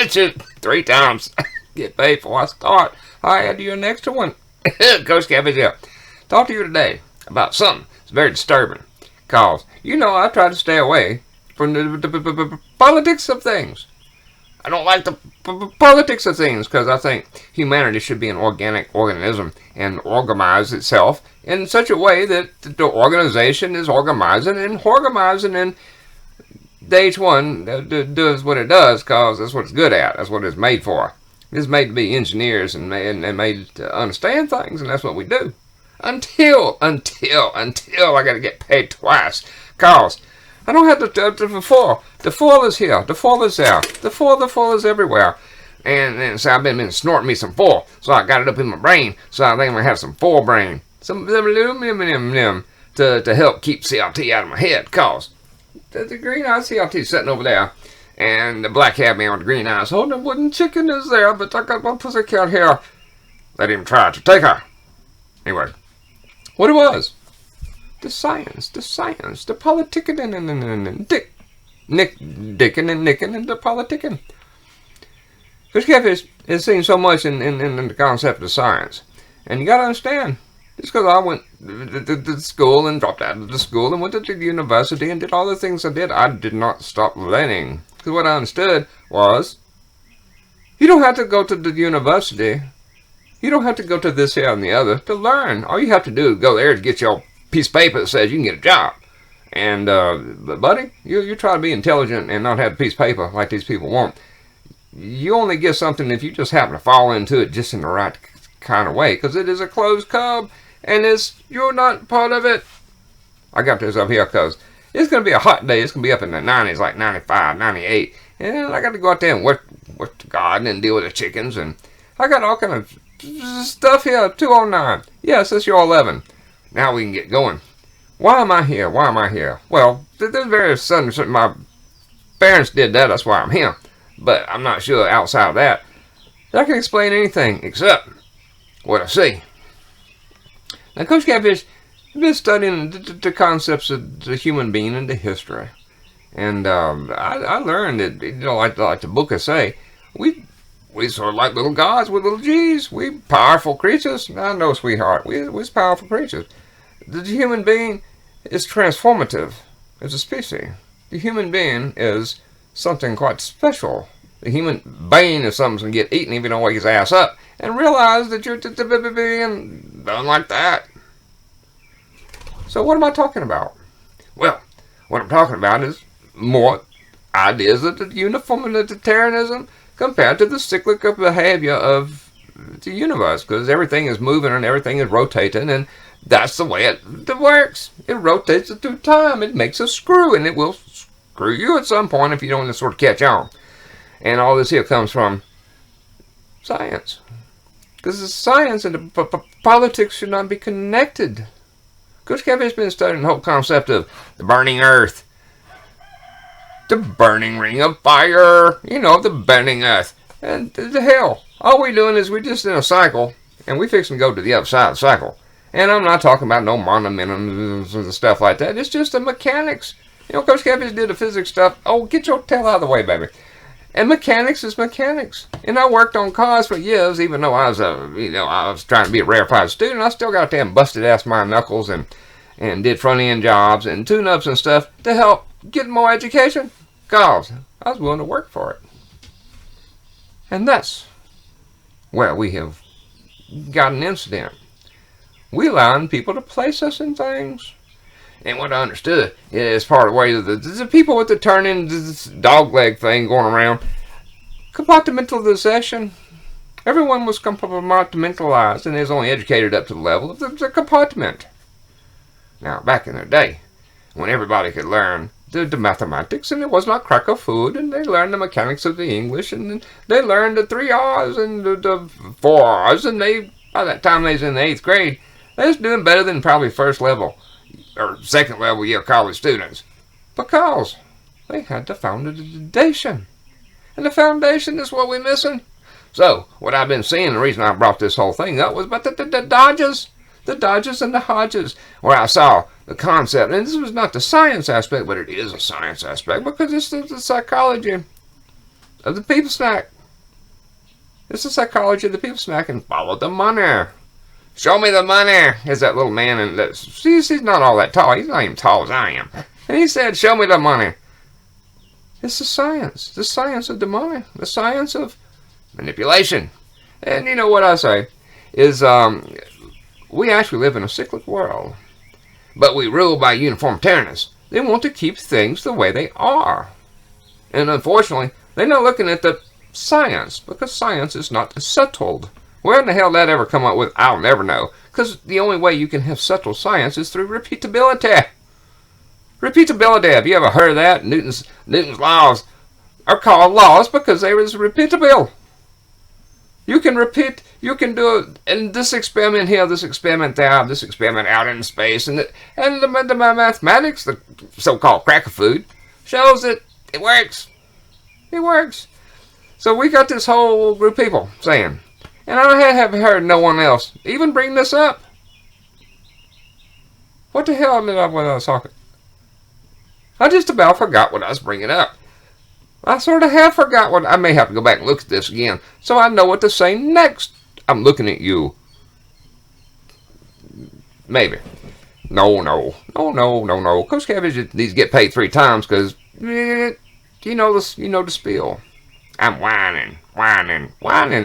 mentioned 3 times. Get paid before I start. I add to your next one. Coach Cabbage here. Talk to you today about something that's very disturbing. Cause, I try to stay away from the politics of things. I don't like the politics of things because I think humanity should be an organic organism and organize itself in such a way that the organization is organizing and the H1 does what it does because that's what it's good at. That's what it's made for. It's made to be engineers and made to understand things, and that's what we do. Until I got to get paid twice. Cause I don't have the foil. The foil is here. The foil is there. The foil is everywhere. And so I've been snorting me some foil. So I got it up in my brain. So I think I'm going to have some foil brain. Some aluminum to help keep CLT out of my head. Cause the green eye CLT is sitting over there. And the black cat man with the green eyes holding a wooden chicken is there. But I got my pussycat here. Let him try to take her. Anyway. What it was. The science, the politicking and dicking and nicking and the politicking. Coach Cabbage has seen so much in the concept of science. And you got to understand, just because I went to school and dropped out of the school and went to the university and did all the things I did not stop learning. Because what I understood was, you don't have to go to the university. You don't have to go to this, here, and the other to learn. All you have to do is go there to get your piece of paper that says you can get a job. And, buddy, you try to be intelligent and not have a piece of paper like these people want. You only get something if you just happen to fall into it just in the right kind of way. Because it is a closed club, and you're not part of it. I got this up here because it's going to be a hot day. It's going to be up in the 90s, like 95, 98. And I got to go out there and work the garden and deal with the chickens. And I got all kind of stuff here, 209. Yes, it's your 11. Now we can get going. Why am I here? Well, there's various sudden. My parents did that. That's why I'm here. But I'm not sure outside of that I can explain anything except what I see. Now, Coach Cabbage has been studying the concepts of the human being and the history. And I learned that, like the book I say, we sort of like little gods with little G's. We powerful creatures. I know, sweetheart. We're powerful creatures. The human being is transformative as a species. The human being is something quite special. The human being is something that can get eaten if you don't wake his ass up and realize that you're being done like that. So what am I talking about? Well, what I'm talking about is more ideas of the uniformitarianism compared to the cyclical behavior of the universe, because everything is moving and everything is rotating, and that's the way it works. It rotates it through time. It makes a screw, and it will screw you at some point if you don't sort of catch on. And all this here comes from science, because the science and the politics should not be connected. Coach Cabbage has been studying the whole concept of the burning earth, the burning ring of fire, the burning earth. And the hell, all we're doing is we're just in a cycle, and we're fixing to go to the other side of the cycle. And I'm not talking about no monumentums and stuff like that. It's just the mechanics. Coach Cabbage did the physics stuff. Oh, get your tail out of the way, baby. And mechanics is mechanics. And I worked on cars for years, even though I was trying to be a rarefied student. I still got damn busted ass my knuckles and did front end jobs and tune-ups and stuff to help get more education. Cause I was willing to work for it. And that's where we have got an incident. We allowing people to place us in things. And what I understood is part of the way the people with the turn-in this dog leg thing going around, compartmentalization. Everyone was compartmentalized, and they was only educated up to the level of the compartment. Now, back in the day, when everybody could learn the mathematics, and it was not cracker food, and they learned the mechanics of the English, and they learned the 3 R's and the 4 R's, and by that time they was in the 8th grade, they was doing better than probably first level or second level college students, because they had the foundation. And the foundation is what we're missing. So, what I've been seeing, the reason I brought this whole thing up was about the Dodgers. The Dodgers and the Hodges, where I saw the concept. And this was not the science aspect, but it is a science aspect, because it's the psychology of the people snack. It's the psychology of the people smack and follow the money. Show me the money. There's that little man, and he's not all that tall. He's not even tall as I am. And he said, show me the money. It's the science of the money, the science of manipulation. And you know what I say is we actually live in a cyclic world, but we rule by uniformitarianism. They want to keep things the way they are. And unfortunately, they're not looking at the science, because science is not settled. Where in the hell that ever come up with, I'll never know. Because the only way you can have settled science is through repeatability. Repeatability, have you ever heard of that? Newton's laws are called laws because they was repeatable. You can repeat, you can do it, and this experiment here, this experiment there, this experiment out in space, and the mathematics, the so-called cracker food, shows that it works. It works. So we got this whole group of people saying, and I haven't heard no one else even bring this up. What the hell did I was talking? I just about forgot what I was bringing up. I sort of have forgot what. I may have to go back and look at this again so I know what to say next. I'm looking at you. Maybe. No. Coach Cabbage needs to get paid 3 times because you know the spiel. I'm whining.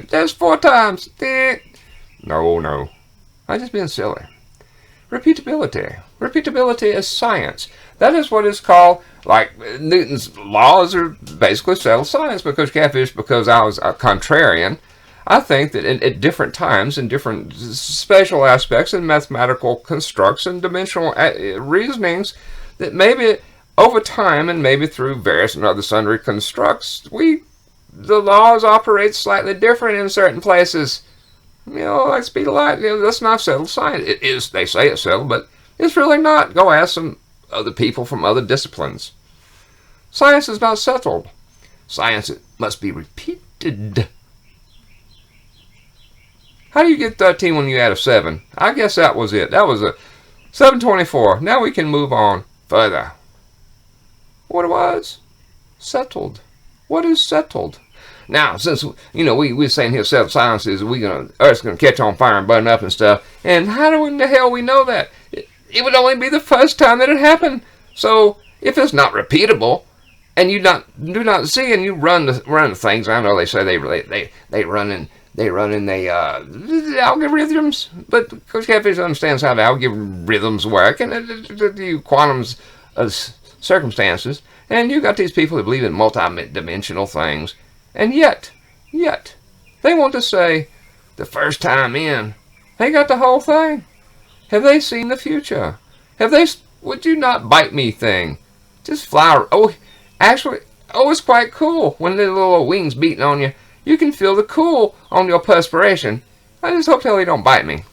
There's 4 times. No. I'm just being silly. Repeatability. Repeatability is science. That is what is called, like Newton's laws are basically settled science. Because Catfish, because I was a contrarian, I think that at different times, in different special aspects and mathematical constructs and dimensional reasonings, that maybe over time and maybe through various and other sundry constructs, the laws operate slightly different in certain places. Like speed of light, that's not settled science. It is, they say it's settled, but it's really not. Go ask some other people from other disciplines. Science is not settled. Science must be repeated. How do you get 13 when you add a 7? I guess that was it. That was a 724. Now we can move on further. What it was? Settled. What is settled? Now, since, we're saying here settled science is Earth's going to catch on fire and burn up and stuff, and how in the hell we know that? It would only be the first time that it happened. So, if it's not repeatable, and you do not see, and you run the things, I know they say they run in the algorithms, but Coach Catfish understands how the algorithms work, and the quantum circumstances, and you got these people that believe in multi-dimensional things, and yet, they want to say, the first time in, they got the whole thing. Have they seen the future? Would you not bite me thing? Just fly. It's quite cool when the little wings beating on you. You can feel the cool on your perspiration. I just hope he don't bite me.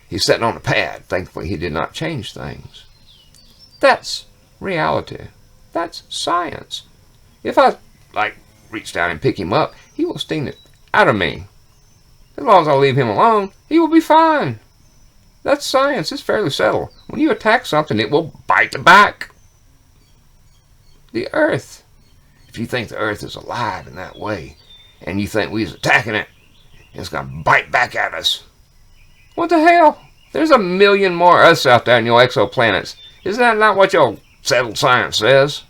He's sitting on a pad. Thankfully, he did not change things. That's reality. That's science. If I, reach down and pick him up, he will sting it out of me. As long as I leave him alone, he will be fine. That's science. It's fairly settled. When you attack something, it will bite back. The Earth. If you think the Earth is alive in that way, and you think we's attacking it, it's going to bite back at us. What the hell? There's a million more Earths out there in your exoplanets. Isn't that not what your settled science says?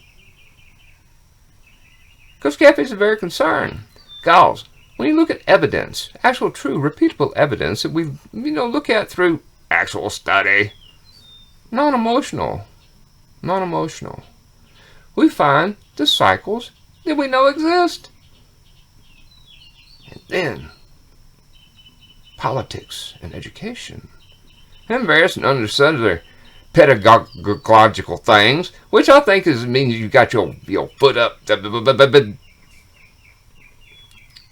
Coach Catfish is very concerned. Because when you look at evidence, actual true repeatable evidence that we look at through actual study, non-emotional, we find the cycles that we know exist. And then politics and education and various and other pedagogical things, which I think means you got your foot up,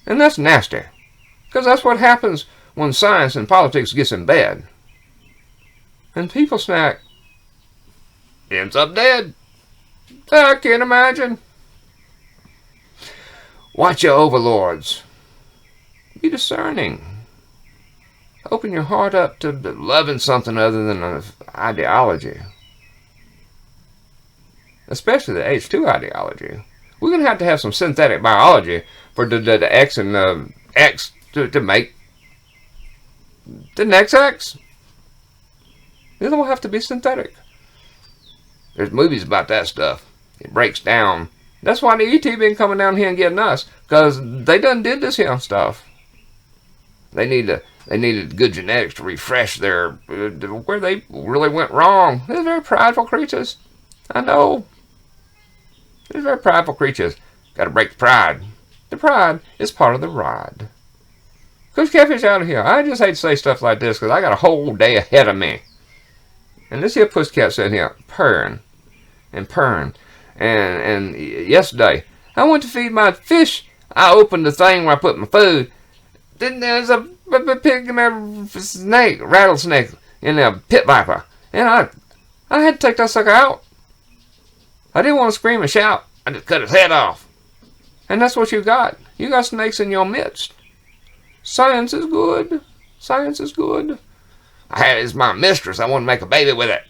and that's nasty, because that's what happens when science and politics gets in bed, and people snack ends up dead. I can't imagine. Watch your overlords. Be discerning. Open your heart up to loving something other than an ideology. Especially the H2 ideology. We're going to have some synthetic biology for the X and the X to make the next X. It will have to be synthetic. There's movies about that stuff. It breaks down. That's why the ET been coming down here and getting us, because they done did this here stuff. They needed good genetics to refresh their where they really went wrong. They're very prideful creatures. I know. They're very prideful creatures. Got to break the pride. The pride is part of the ride. Coach Catfish out of here. I just hate to say stuff like this because I got a whole day ahead of me. And this here pussycat sitting here purring and purring. And yesterday, I went to feed my fish. I opened the thing where I put my food. Then there's a pig and a rattlesnake and a pit viper. And I had to take that sucker out. I didn't want to scream and shout. I just cut his head off. And that's what you got. You got snakes in your midst. Science is good. Science is good. I had it as my mistress. I want to make a baby with it.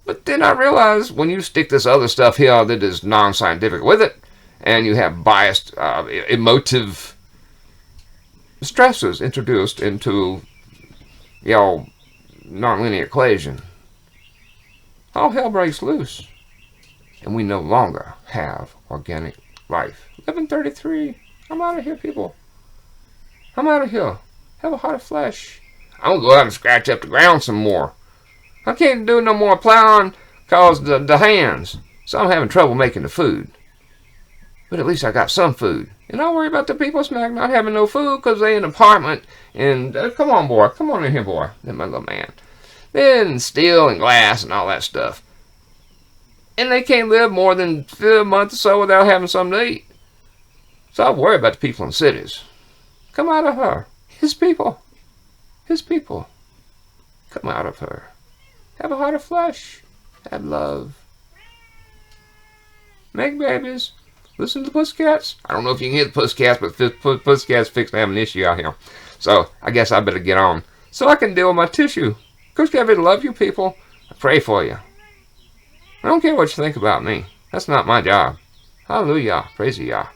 But then I realized when you stick this other stuff here that is non-scientific with it, and you have biased, emotive stresses introduced into your nonlinear equation, all hell breaks loose. And we no longer have organic life. 11:33. I'm out of here, people. I'm out of here. Have a heart of flesh. I'm going to go out and scratch up the ground some more. I can't do no more plowing because the hands. So I'm having trouble making the food. But at least I got some food. And I worry about the people smack not having no food because they in an apartment. And come on, boy. Come on in here, boy. That's my little man. Then steel and glass and all that stuff. And they can't live more than a month or so without having something to eat. So I worry about the people in cities. Come out of her. His people. His people. Come out of her. Have a heart of flesh. Have love. Make babies. Listen to the pussycats. I don't know if you can hear the pussycats, but pussycats fixed to have an issue out here. So I guess I better get on so I can deal with my tissue. Coach Kevin, love you people. I pray for you. I don't care what you think about me. That's not my job. Hallelujah. Praise Yah.